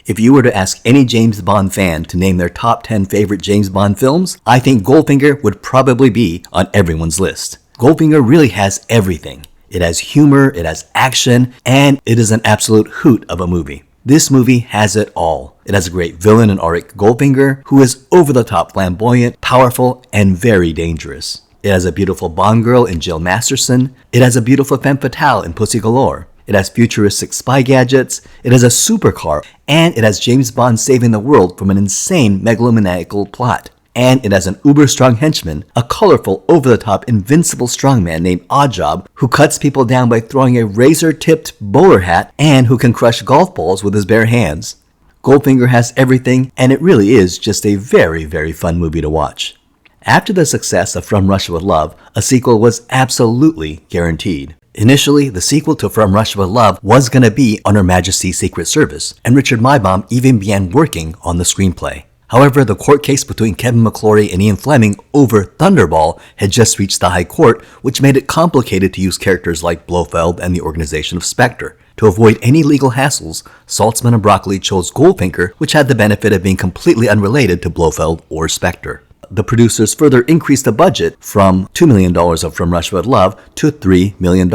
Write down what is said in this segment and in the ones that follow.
If you were to ask any James Bond fan to name their top 10 favorite James Bond films, I think Goldfinger would probably be on everyone's list. Goldfinger really has everything. It has humor, it has action, and it is an absolute hoot of a movie. This movie has it all. It has a great villain in 𝐼𝐸 Goldfinger, who is over-the-top flamboyant, powerful, and very dangerous. It has a beautiful Bond girl in Jill Masterson. It has a beautiful femme fatale in Pussy Galore. It has futuristic spy gadgets. It has a supercar. And it has James Bond saving the world from an insane megalomaniacal plot. And it has an uber-strong henchman, a colorful, over-the-top, invincible strongman named Oddjob, who cuts people down by throwing a razor-tipped bowler hat and who can crush golf balls with his bare hands. Goldfinger has everything, and it really is just a very, very fun movie to watch. After the success of From Russia with Love, a sequel was absolutely guaranteed. Initially, the sequel to From Russia with Love was going to be on Her Majesty's Secret Service, and Richard Maibaum even began working on the screenplay. However, the court case between Kevin McClory and Ian Fleming over Thunderball had just reached the High Court, which made it complicated to use characters like Blofeld and the organization of Spectre. To avoid any legal hassles, Saltzman and Broccoli chose Goldfinger, which had the benefit of being completely unrelated to Blofeld or Spectre. The producers further increased the budget from $2 million of From Russia with Love to $3 million.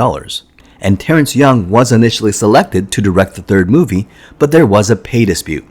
And Terrence Young was initially selected to direct the third movie, but there was a pay dispute.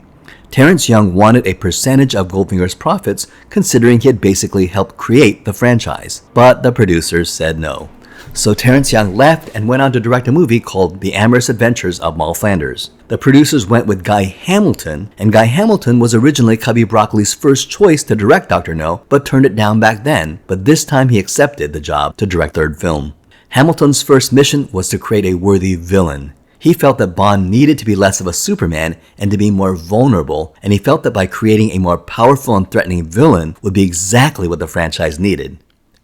Terrence Young wanted a percentage of Goldfinger's profits, considering he had basically helped create the franchise, but the producers said no. So Terrence Young left and went on to direct a movie called The Amorous Adventures of Moll Flanders. The producers went with Guy Hamilton, and Guy Hamilton was originally Cubby Broccoli's first choice to direct Dr. No, but turned it down back then, but this time he accepted the job to direct the third film. Hamilton's first mission was to create a worthy villain. He felt that Bond needed to be less of a Superman and to be more vulnerable, and he felt that by creating a more powerful and threatening villain would be exactly what the franchise needed.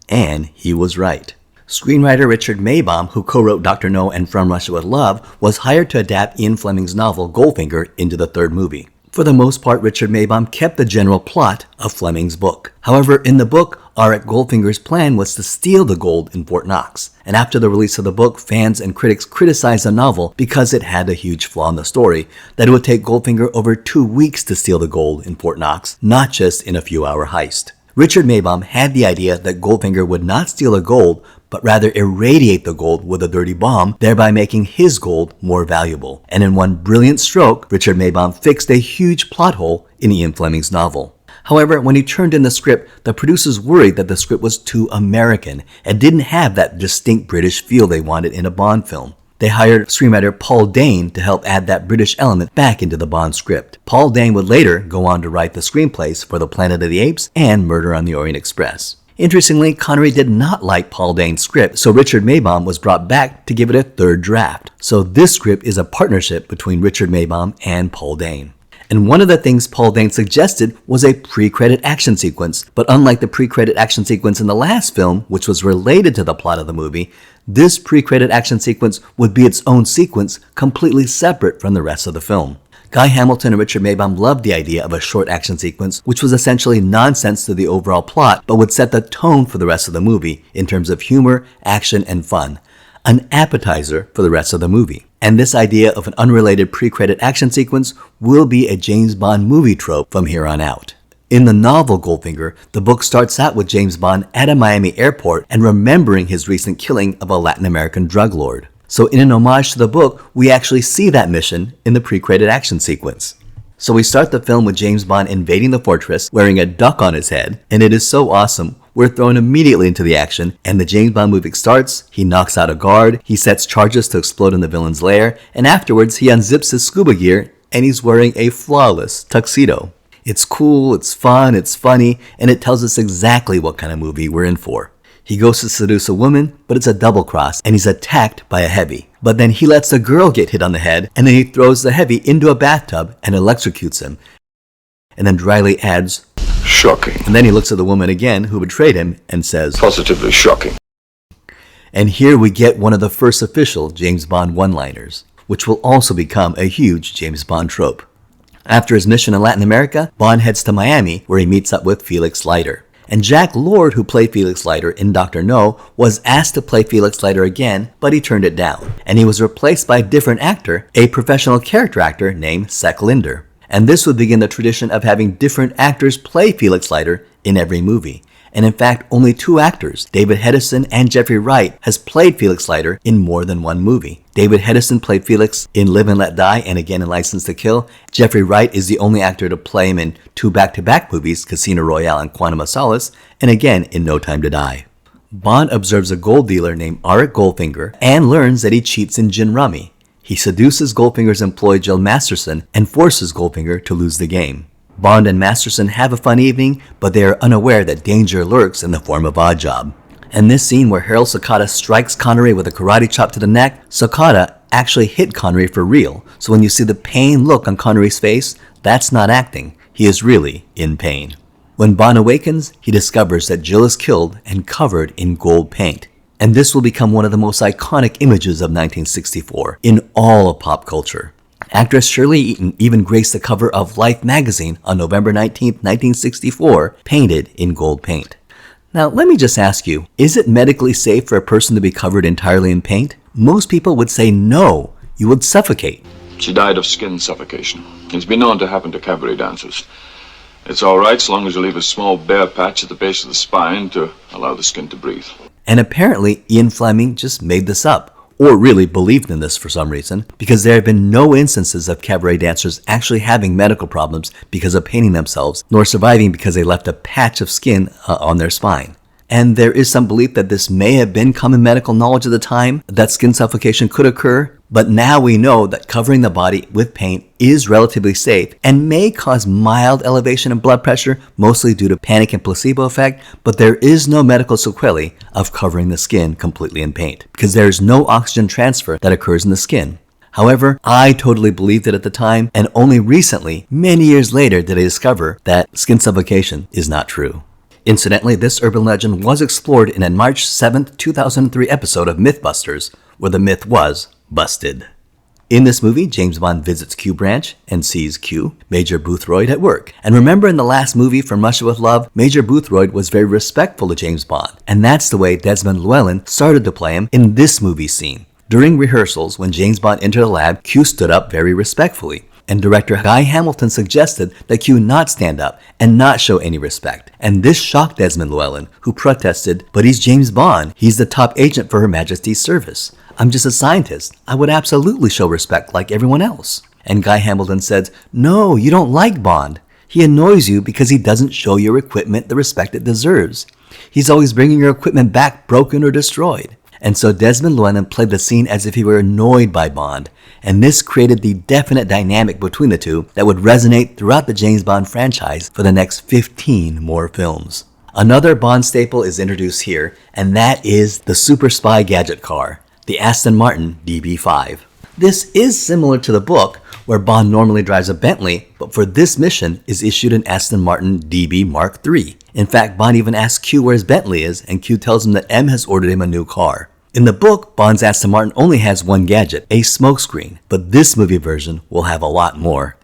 And he was right. Screenwriter Richard Maibaum, who co-wrote Dr. No and From Russia with Love, was hired to adapt Ian Fleming's novel Goldfinger into the third movie. For the most part, Richard Maibaum kept the general plot of Fleming's book. However, in the book, 𝐼𝐸 Goldfinger's plan was to steal the gold in Fort Knox, and after the release of the book, fans and critics criticized the novel because it had a huge flaw in the story, that it would take Goldfinger over 2 weeks to steal the gold in Fort Knox, not just in a few-hour heist. Richard Maibaum had the idea that Goldfinger would not steal the gold, but rather irradiate the gold with a dirty bomb, thereby making his gold more valuable. And in one brilliant stroke, Richard Maibaum fixed a huge plot hole in Ian Fleming's novel. However, when he turned in the script, the producers worried that the script was too American and didn't have that distinct British feel they wanted in a Bond film. They hired screenwriter Paul Dane to help add that British element back into the Bond script. Paul Dane would later go on to write the screenplays for The Planet of the Apes and Murder on the Orient Express. Interestingly, Connery did not like Paul Dane's script, so Richard Maibaum was brought back to give it a third draft. So this script is a partnership between Richard Maibaum and Paul Dane. And one of the things Paul Dane suggested was a pre-credit action sequence, but unlike the pre-credit action sequence in the last film, which was related to the plot of the movie, this pre-credit action sequence would be its own sequence, completely separate from the rest of the film. Guy Hamilton and Richard Maibaum loved the idea of a short action sequence, which was essentially nonsense to the overall plot, but would set the tone for the rest of the movie in terms of humor, action, and fun. An appetizer for the rest of the movie. And this idea of an unrelated pre-credit action sequence will be a James Bond movie trope from here on out. In the novel Goldfinger, the book starts out with James Bond at a Miami airport and remembering his recent killing of a Latin American drug lord. So in an homage to the book, we actually see that mission in the pre-credit action sequence. So we start the film with James Bond invading the fortress, wearing a duck on his head, and it is so awesome. We're thrown immediately into the action, and the James Bond movie starts, he knocks out a guard, he sets charges to explode in the villain's lair, and afterwards he unzips his scuba gear, and he's wearing a flawless tuxedo. It's cool, it's fun, it's funny, and it tells us exactly what kind of movie we're in for. He goes to seduce a woman, but it's a double cross, and he's attacked by a heavy. But then he lets the girl get hit on the head, and then he throws the heavy into a bathtub and electrocutes him. And then dryly adds, "Shocking." And then he looks at the woman again who betrayed him and says, "Positively shocking." And here we get one of the first official James Bond one-liners, which will also become a huge James Bond trope. After his mission in Latin America, Bond heads to Miami, where he meets up with Felix Leiter. And Jack Lord, who played Felix Leiter in Dr. No, was asked to play Felix Leiter again, but he turned it down. And he was replaced by a different actor, a professional character actor named Sek Linder. And this would begin the tradition of having different actors play Felix Leiter in every movie. And in fact, only 2 actors, David Hedison and Jeffrey Wright, has played Felix Leiter in more than one movie. David Hedison played Felix in Live and Let Die and again in License to Kill. Jeffrey Wright is the only actor to play him in 2 back-to-back movies, Casino Royale and Quantum of Solace, and again in No Time to Die. Bond observes a gold dealer named Arik Goldfinger and learns that he cheats in gin rummy. He seduces Goldfinger's employee Jill Masterson and forces Goldfinger to lose the game. Bond and Masterson have a fun evening, but they are unaware that danger lurks in the form of Oddjob. And this scene where 𝐼𝐨𝐫𝐿 𝐸𝐸 strikes Connery with a karate chop to the neck, 𝐸𝐸𝐸 actually hit Connery for real. So when you see the pain look on Connery's face, that's not acting. He is really in pain. When Bond awakens, he discovers that Jill is killed and covered in gold paint. And this will become one of the most iconic images of 1964 in all of pop culture. Actress Shirley Eaton even graced the cover of Life magazine on November 19, 1964, painted in gold paint. Now, let me just ask you, is it medically safe for a person to be covered entirely in paint? Most people would say no, you would suffocate. She died of skin suffocation. It's been known to happen to cabaret dancers. It's all right so long as you leave a small bare patch at the base of the spine to allow the skin to breathe. And apparently, Ian Fleming just made this up, or really believed in this for some reason, because there have been no instances of cabaret dancers actually having medical problems because of painting themselves, nor surviving because they left a patch of skin on their spine. And there is some belief that this may have been common medical knowledge at the time, that skin suffocation could occur, but now we know that covering the body with paint is relatively safe and may cause mild elevation in blood pressure, mostly due to panic and placebo effect, but there is no medical sequelae of covering the skin completely in paint, because there is no oxygen transfer that occurs in the skin. However, I totally believed it at the time, and only recently, many years later, did I discover that skin suffocation is not true. Incidentally, this urban legend was explored in a March 7, 2003 episode of Mythbusters, where the myth was busted. In this movie, James Bond visits Q Branch and sees Q, Major Boothroyd, at work. And remember in the last movie, From Russia with Love, Major Boothroyd was very respectful to James Bond. And that's the way Desmond Llewellyn started to play him in this movie scene. During rehearsals, when James Bond entered the lab, Q stood up very respectfully. And director Guy Hamilton suggested that Q not stand up and not show any respect. And this shocked Desmond Llewellyn, who protested, "But he's James Bond. He's the top agent for Her Majesty's service. I'm just a scientist. I would absolutely show respect like everyone else." And Guy Hamilton said, "No, you don't like Bond. He annoys you because he doesn't show your equipment the respect it deserves. He's always bringing your equipment back broken or destroyed." And so Desmond Llewellyn played the scene as if he were annoyed by Bond, and this created the definite dynamic between the two that would resonate throughout the James Bond franchise for the next 15 more films. Another Bond staple is introduced here, and that is the super spy gadget car, the Aston Martin DB5. This is similar to the book, where Bond normally drives a Bentley, but for this mission is issued an Aston Martin DB Mark III. In fact, Bond even asks Q where his Bentley is, and Q tells him that M has ordered him a new car. In the book, Bond's Aston Martin only has one gadget, a smokescreen, but this movie version will have a lot more.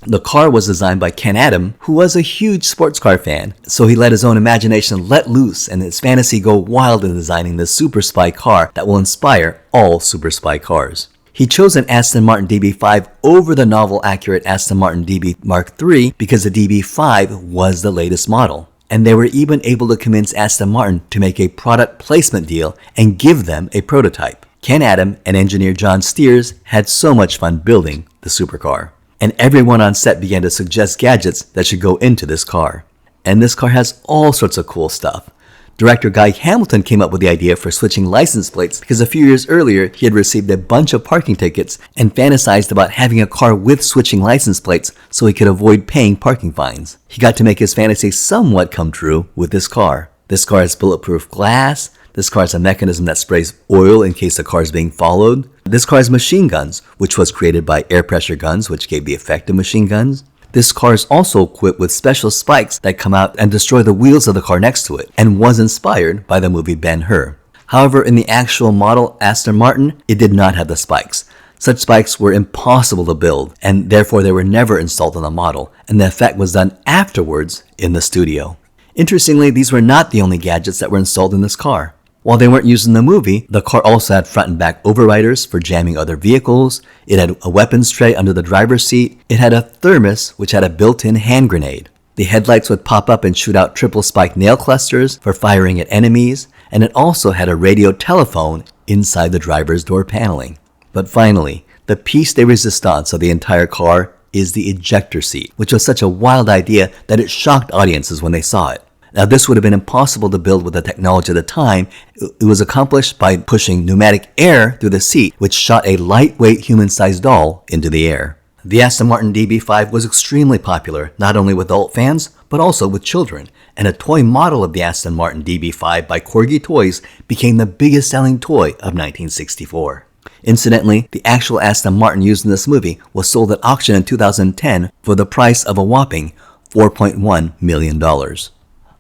The car was designed by Ken Adam, who was a huge sports car fan, so he let his own imagination let loose and his fantasy go wild in designing this super spy car that will inspire all super spy cars. He chose an Aston Martin DB5 over the novel-accurate Aston Martin DB Mark III because the DB5 was the latest model. And they were even able to convince Aston Martin to make a product placement deal and give them a prototype. Ken Adam and engineer John Steers had so much fun building the supercar. And everyone on set began to suggest gadgets that should go into this car. And this car has all sorts of cool stuff. Director Guy Hamilton came up with the idea for switching license plates because a few years earlier he had received a bunch of parking tickets and fantasized about having a car with switching license plates so he could avoid paying parking fines. He got to make his fantasy somewhat come true with this car. This car has bulletproof glass. This car has a mechanism that sprays oil in case the car is being followed. This car has machine guns, which was created by air pressure guns, which gave the effect of machine guns. This car is also equipped with special spikes that come out and destroy the wheels of the car next to it, and was inspired by the movie Ben-Hur. However, in the actual model Aston Martin, it did not have the spikes. Such spikes were impossible to build, and therefore they were never installed on the model, and the effect was done afterwards in the studio. Interestingly, these were not the only gadgets that were installed in this car. While they weren't used in the movie, the car also had front and back overriders for jamming other vehicles. It had a weapons tray under the driver's seat. It had a thermos, which had a built-in hand grenade. The headlights would pop up and shoot out triple spike nail clusters for firing at enemies, and it also had a radio telephone inside the driver's door paneling. But finally, the piece de resistance of the entire car is the ejector seat, which was such a wild idea that it shocked audiences when they saw it. Now, this would have been impossible to build with the technology at the time. It was accomplished by pushing pneumatic air through the seat, which shot a lightweight human-sized doll into the air. The Aston Martin DB5 was extremely popular, not only with adult fans, but also with children, and a toy model of the Aston Martin DB5 by Corgi Toys became the biggest selling toy of 1964. Incidentally, the actual Aston Martin used in this movie was sold at auction in 2010 for the price of a whopping $4.1 million.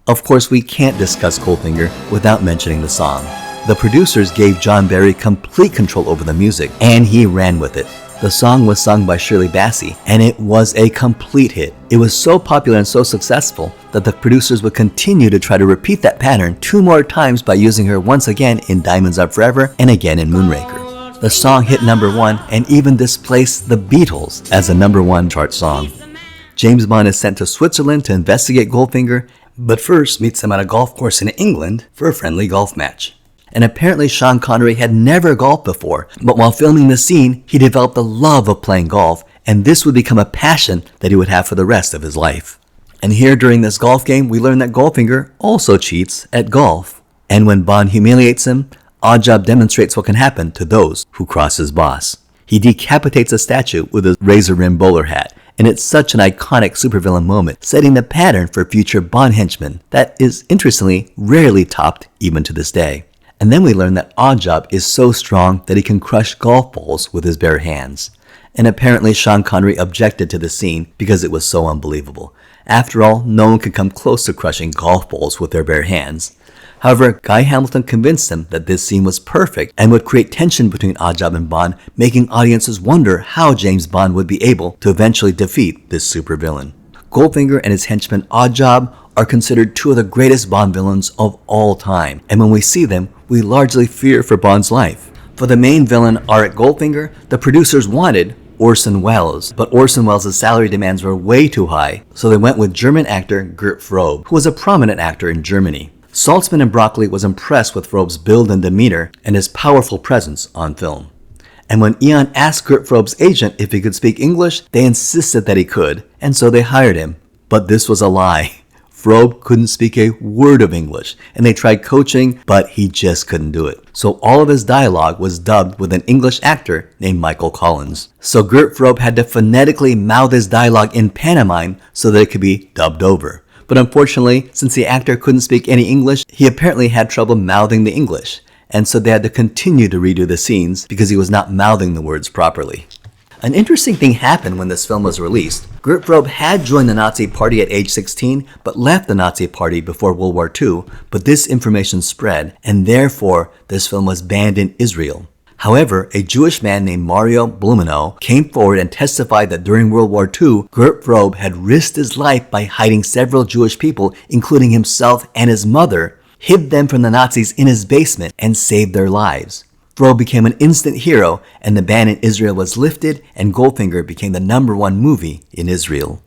Of course, we can't discuss Goldfinger without mentioning the song. The producers gave John Barry complete control over the music, and he ran with it. The song was sung by Shirley Bassey, and it was a complete hit. It was so popular and so successful that the producers would continue to try to repeat that pattern 2 more times by using her once again in Diamonds Are Forever and again in Moonraker. The song hit #1 and even displaced the Beatles as a #1 chart song. James Bond is sent to Switzerland to investigate Goldfinger, but first meets him at a golf course in England for a friendly golf match. And apparently Sean Connery had never golfed before, but while filming the scene, he developed a love of playing golf, and this would become a passion that he would have for the rest of his life. And here during this golf game, we learn that Goldfinger also cheats at golf. And when Bond humiliates him, Oddjob demonstrates what can happen to those who cross his boss. He decapitates a statue with a razor-rimmed bowler hat, and it's such an iconic supervillain moment, setting the pattern for future Bond henchmen that is, interestingly, rarely topped even to this day. And then we learn that Oddjob is so strong that he can crush golf balls with his bare hands. And apparently Sean Connery objected to the scene because it was so unbelievable. After all, no one could come close to crushing golf balls with their bare hands. However, Guy Hamilton convinced him that this scene was perfect and would create tension between Oddjob and Bond, making audiences wonder how James Bond would be able to eventually defeat this supervillain. Goldfinger and his henchman Oddjob are considered 2 of the greatest Bond villains of all time, and when we see them, we largely fear for Bond's life. For the main villain, Auric Goldfinger, the producers wanted Orson Welles, but Orson Welles' salary demands were way too high, so they went with German actor Gert Frobe, who was a prominent actor in Germany. Saltzman and Broccoli was impressed with Frobe's build and demeanor and his powerful presence on film. And when Eon asked Gert Frobe's agent if he could speak English, they insisted that he could, and so they hired him. But this was a lie. Frobe couldn't speak a word of English, and they tried coaching, but he just couldn't do it. So all of his dialogue was dubbed with an English actor named Michael Collins. So Gert Frobe had to phonetically mouth his dialogue in pantomime so that it could be dubbed over. But unfortunately, since the actor couldn't speak any English, he apparently had trouble mouthing the English, and so they had to continue to redo the scenes because he was not mouthing the words properly. An interesting thing happened when this film was released. Gert Frobe had joined the Nazi Party at age 16, but left the Nazi Party before World War II, but this information spread, and therefore this film was banned in Israel. However, a Jewish man named Mario Blumenow came forward and testified that during World War II, Gert Frobe had risked his life by hiding several Jewish people, including himself and his mother, hid them from the Nazis in his basement, and saved their lives. Frobe became an instant hero, and the ban in Israel was lifted, and Goldfinger became the #1 movie in Israel.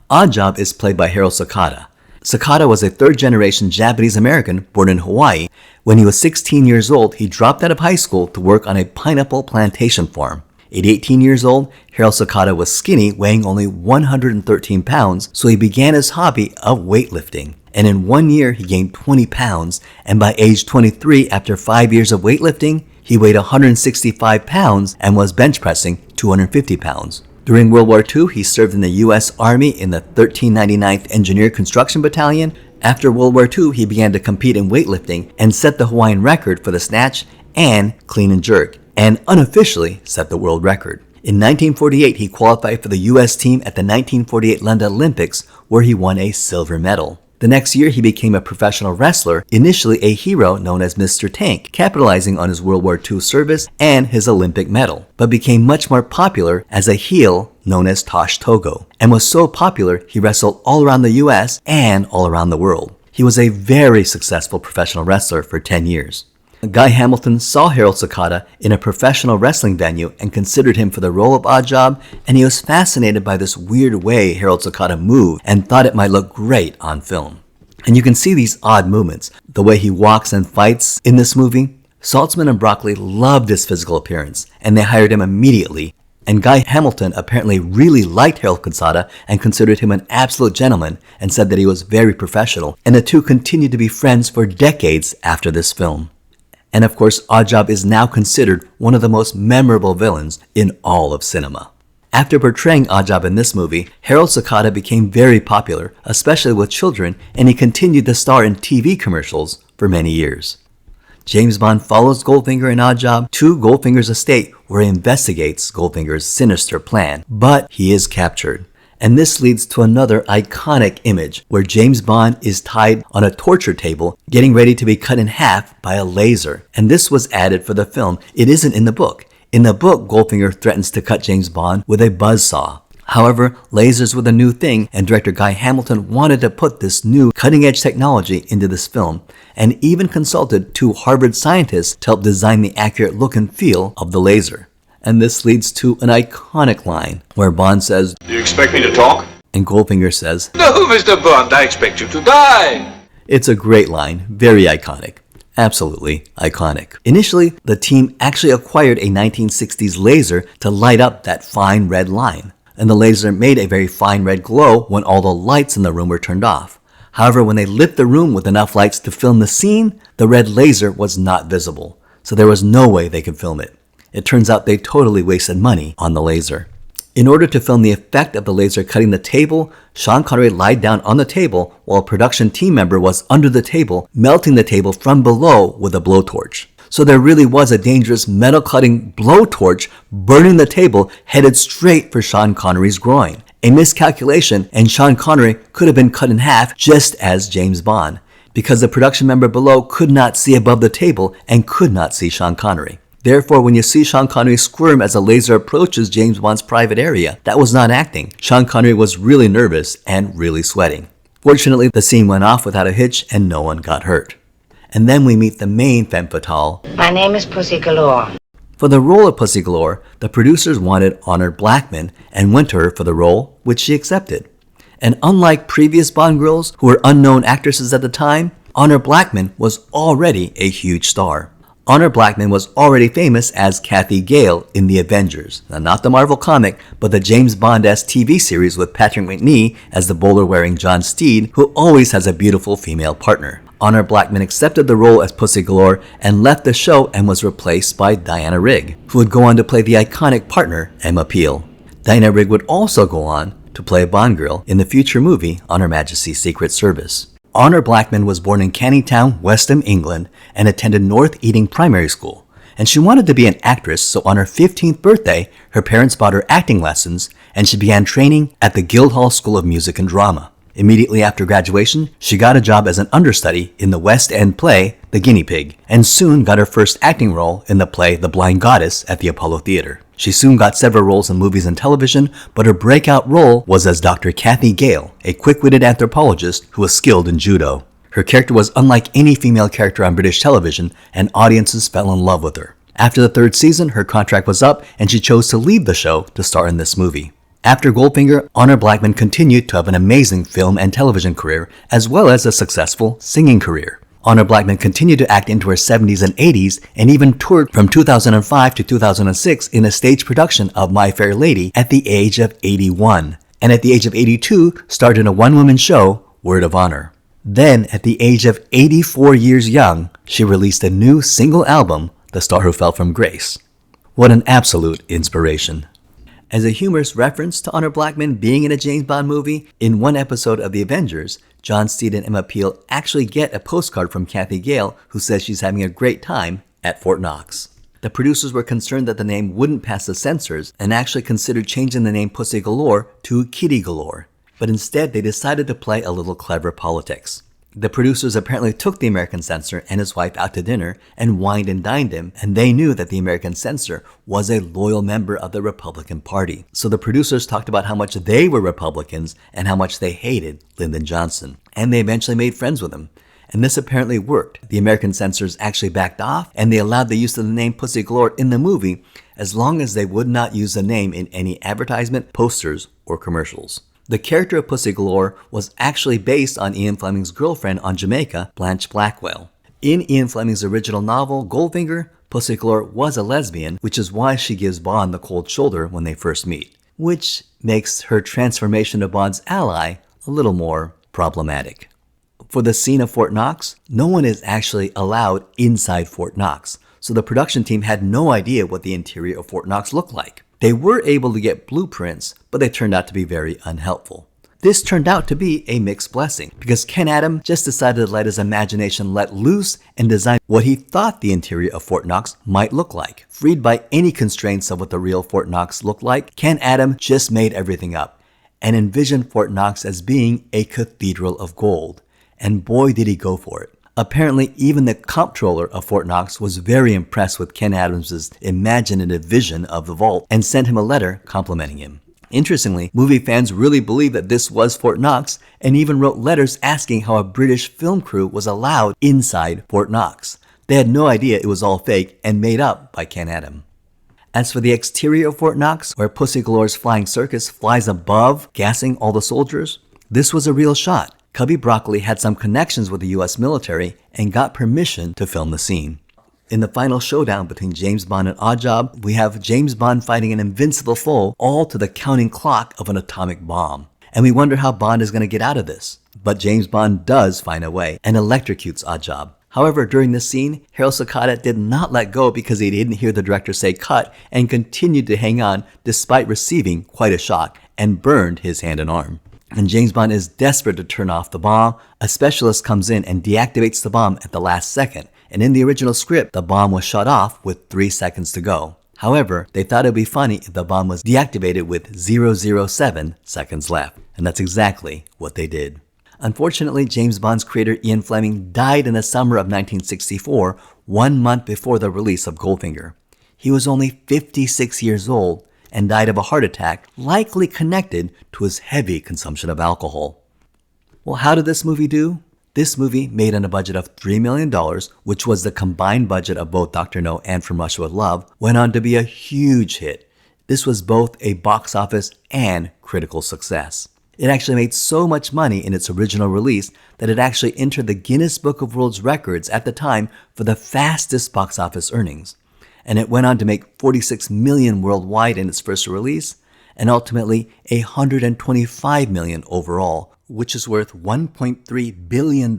Oddjob is played by Harold Sakata. Sakata was a 3rd-generation Japanese-American born in Hawaii. When he was 16 years old, he dropped out of high school to work on a pineapple plantation farm. At 18 years old, Harold Sakata was skinny, weighing only 113 pounds, so he began his hobby of weightlifting. And in 1 year, he gained 20 pounds, and by age 23, after 5 years of weightlifting, he weighed 165 pounds and was bench pressing 250 pounds. During World War II, he served in the U.S. Army in the 1399th Engineer Construction Battalion. After World War II, he began to compete in weightlifting and set the Hawaiian record for the snatch and clean and jerk, and unofficially set the world record. In 1948, he qualified for the U.S. team at the 1948 London Olympics, where he won a silver medal. The next year, he became a professional wrestler, initially a hero known as Mr. Tank, capitalizing on his World War II service and his Olympic medal, but became much more popular as a heel known as Tosh Togo, and was so popular he wrestled all around the US and all around the world. He was a very successful professional wrestler for 10 years. Guy Hamilton saw 𝐼𝐸𝐿_𝐫𝐿 in a professional wrestling venue and considered him for the role of Oddjob, and he was fascinated by this weird way 𝐼𝐸𝐿_𝐫𝐿 moved and thought it might look great on film. And you can see these odd movements, the way he walks and fights in this movie. Saltzman and Broccoli loved his physical appearance, and they hired him immediately. And Guy Hamilton apparently really liked 𝐼𝐸𝐿_𝐫𝐿 and considered him an absolute gentleman and said that he was very professional, and the two continued to be friends for decades after this film. And of course, Oddjob is now considered one of the most memorable villains in all of cinema. After portraying Oddjob in this movie, 𝐼𝐸𝐿_𝐫𝐿 became very popular, especially with children, and he continued to star in TV commercials for many years. James Bond follows Goldfinger and Oddjob to Goldfinger's estate, where he investigates Goldfinger's sinister plan, but he is captured. And this leads to another iconic image where James Bond is tied on a torture table, getting ready to be cut in half by a laser. And this was added for the film. It isn't in the book. In the book, Goldfinger threatens to cut James Bond with a buzzsaw. However, lasers were the new thing, and director Guy Hamilton wanted to put this new cutting-edge technology into this film, and even consulted two Harvard scientists to help design the accurate look and feel of the laser. And this leads to an iconic line where Bond says, "Do you expect me to talk?" And Goldfinger says, "No, Mr. Bond, I expect you to die." It's a great line, very iconic. Absolutely iconic. Initially, the team actually acquired a 1960s laser to light up that fine red line. And the laser made a very fine red glow when all the lights in the room were turned off. However, when they lit the room with enough lights to film the scene, the red laser was not visible. So there was no way they could film it. It turns out they totally wasted money on the laser. In order to film the effect of the laser cutting the table, Sean Connery lied down on the table while a production team member was under the table, melting the table from below with a blowtorch. So there really was a dangerous metal-cutting blowtorch burning the table headed straight for Sean Connery's groin. A miscalculation, and Sean Connery could have been cut in half just as James Bond, because the production member below could not see above the table and could not see Sean Connery. Therefore, when you see Sean Connery squirm as a laser approaches James Bond's private area, that was not acting. Sean Connery was really nervous and really sweating. Fortunately, the scene went off without a hitch and no one got hurt. And then we meet the main femme fatale. My name is Pussy Galore. For the role of Pussy Galore, the producers wanted Honor Blackman and went to her for the role, which she accepted. And unlike previous Bond girls who were unknown actresses at the time, Honor Blackman was already a huge star. Honor Blackman was already famous as Kathy Gale in The Avengers. Now, not the Marvel comic, but the James Bond-esque TV series with Patrick Macnee as the bowler-wearing John Steed, who always has a beautiful female partner. Honor Blackman accepted the role as Pussy Galore and left the show and was replaced by Diana Rigg, who would go on to play the iconic partner Emma Peel. Diana Rigg would also go on to play a Bond girl in the future movie On Her Majesty's Secret Service. Honor Blackman was born in Canning Town, West Ham, England, and attended North Ealing Primary School. And she wanted to be an actress, so on her 15th birthday, her parents bought her acting lessons, and she began training at the Guildhall School of Music and Drama. Immediately after graduation, she got a job as an understudy in the West End play, The Guinea Pig, and soon got her first acting role in the play The Blind Goddess at the Apollo Theater. She soon got several roles in movies and television, but her breakout role was as Dr. Kathy Gale, a quick-witted anthropologist who was skilled in judo. Her character was unlike any female character on British television, and audiences fell in love with her. After the third season, her contract was up, and she chose to leave the show to star in this movie. After Goldfinger, Honor Blackman continued to have an amazing film and television career, as well as a successful singing career. Honor Blackman continued to act into her 70s and 80s, and even toured from 2005 to 2006 in a stage production of My Fair Lady at the age of 81. And at the age of 82, starred in a one-woman show, Word of Honor. Then, at the age of 84 years young, she released a new single album, The Star Who Fell from Grace. What an absolute inspiration. As a humorous reference to Honor Blackman being in a James Bond movie, in one episode of The Avengers, John Steed and Emma Peel actually get a postcard from Kathy Gale, who says she's having a great time at Fort Knox. The producers were concerned that the name wouldn't pass the censors and actually considered changing the name Pussy Galore to Kitty Galore. But instead, they decided to play a little clever politics. The producers apparently took the American censor and his wife out to dinner and wined and dined him, and they knew that the American censor was a loyal member of the Republican Party. So the producers talked about how much they were Republicans and how much they hated Lyndon Johnson. And they eventually made friends with him. And this apparently worked. The American censors actually backed off, and they allowed the use of the name Pussy Galore in the movie as long as they would not use the name in any advertisement, posters, or commercials. The character of Pussy Galore was actually based on Ian Fleming's girlfriend on Jamaica, Blanche Blackwell. In Ian Fleming's original novel, Goldfinger, Pussy Galore was a lesbian, which is why she gives Bond the cold shoulder when they first meet, which makes her transformation to Bond's ally a little more problematic. For the scene of Fort Knox, no one is actually allowed inside Fort Knox, so the production team had no idea what the interior of Fort Knox looked like. They were able to get blueprints, but they turned out to be very unhelpful. This turned out to be a mixed blessing, because Ken Adam just decided to let his imagination let loose and design what he thought the interior of Fort Knox might look like. Freed by any constraints of what the real Fort Knox looked like, Ken Adam just made everything up and envisioned Fort Knox as being a cathedral of gold. And boy did he go for it. Apparently, even the comptroller of Fort Knox was very impressed with Ken Adams' imaginative vision of the vault and sent him a letter complimenting him. Interestingly, movie fans really believed that this was Fort Knox and even wrote letters asking how a British film crew was allowed inside Fort Knox. They had no idea it was all fake and made up by Ken Adam. As for the exterior of Fort Knox, where Pussy Galore's flying circus flies above, gassing all the soldiers, this was a real shot. Cubby Broccoli had some connections with the US military and got permission to film the scene. In the final showdown between James Bond and Oddjob, we have James Bond fighting an invincible foe, all to the counting clock of an atomic bomb. And we wonder how Bond is going to get out of this. But James Bond does find a way and electrocutes Oddjob. However, during this scene, 𝐼𝐸 did not let go because he didn't hear the director say cut and continued to hang on despite receiving quite a shock and burned his hand and arm. And James Bond is desperate to turn off the bomb. A specialist comes in and deactivates the bomb at the last second. And in the original script, the bomb was shut off with 3 seconds to go. However, they thought it would be funny if the bomb was deactivated with 007 seconds left. And that's exactly what they did. Unfortunately, James Bond's creator Ian Fleming died in the summer of 1964, 1 month before the release of Goldfinger. He was only 56 years old and died of a heart attack, likely connected to his heavy consumption of alcohol. Well, how did this movie do? This movie, made on a budget of $3 million, which was the combined budget of both Dr. No and From Russia with Love, went on to be a huge hit. This was both a box office and critical success. It actually made so much money in its original release that it actually entered the Guinness Book of World Records at the time for the fastest box office earnings. And it went on to make $46 million worldwide in its first release, and ultimately $125 million overall, which is worth $1.3 billion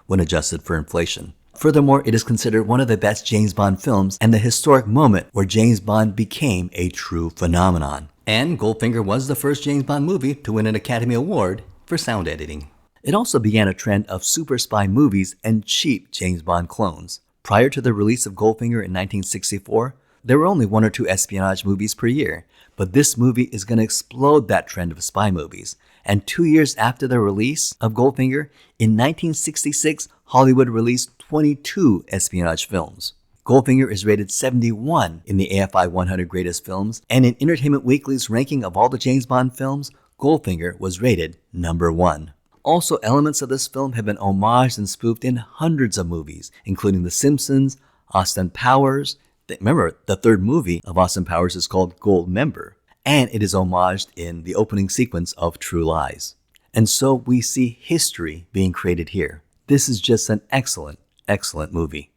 when adjusted for inflation. Furthermore, it is considered one of the best James Bond films and the historic moment where James Bond became a true phenomenon. And Goldfinger was the first James Bond movie to win an Academy Award for sound editing. It also began a trend of super spy movies and cheap James Bond clones. Prior to the release of Goldfinger in 1964, there were only 1 or 2 espionage movies per year, but this movie is going to explode that trend of spy movies. And 2 years after the release of Goldfinger, in 1966, Hollywood released 22 espionage films. Goldfinger is rated 71 in the AFI 100 Greatest Films, and in Entertainment Weekly's ranking of all the James Bond films, Goldfinger was rated number 1. Also, elements of this film have been homaged and spoofed in hundreds of movies, including The Simpsons, Austin Powers. Remember, the third movie of Austin Powers is called Goldmember, and it is homaged in the opening sequence of True Lies. And so we see history being created here. This is just an excellent, excellent movie.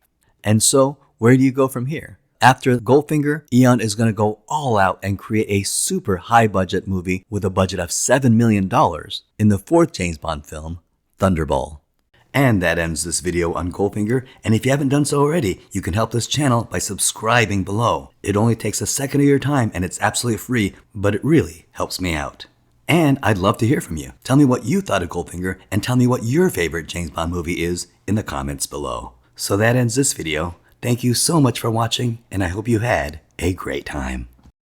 And so, where do you go from here? After Goldfinger, Eon is going to go all out and create a super high budget movie with a budget of $7 million in the 4th James Bond film, Thunderball. And that ends this video on Goldfinger, and if you haven't done so already, you can help this channel by subscribing below. It only takes a second of your time and it's absolutely free, but it really helps me out. And I'd love to hear from you. Tell me what you thought of Goldfinger and tell me what your favorite James Bond movie is in the comments below. So that ends this video. Thank you so much for watching, and I hope you had a great time.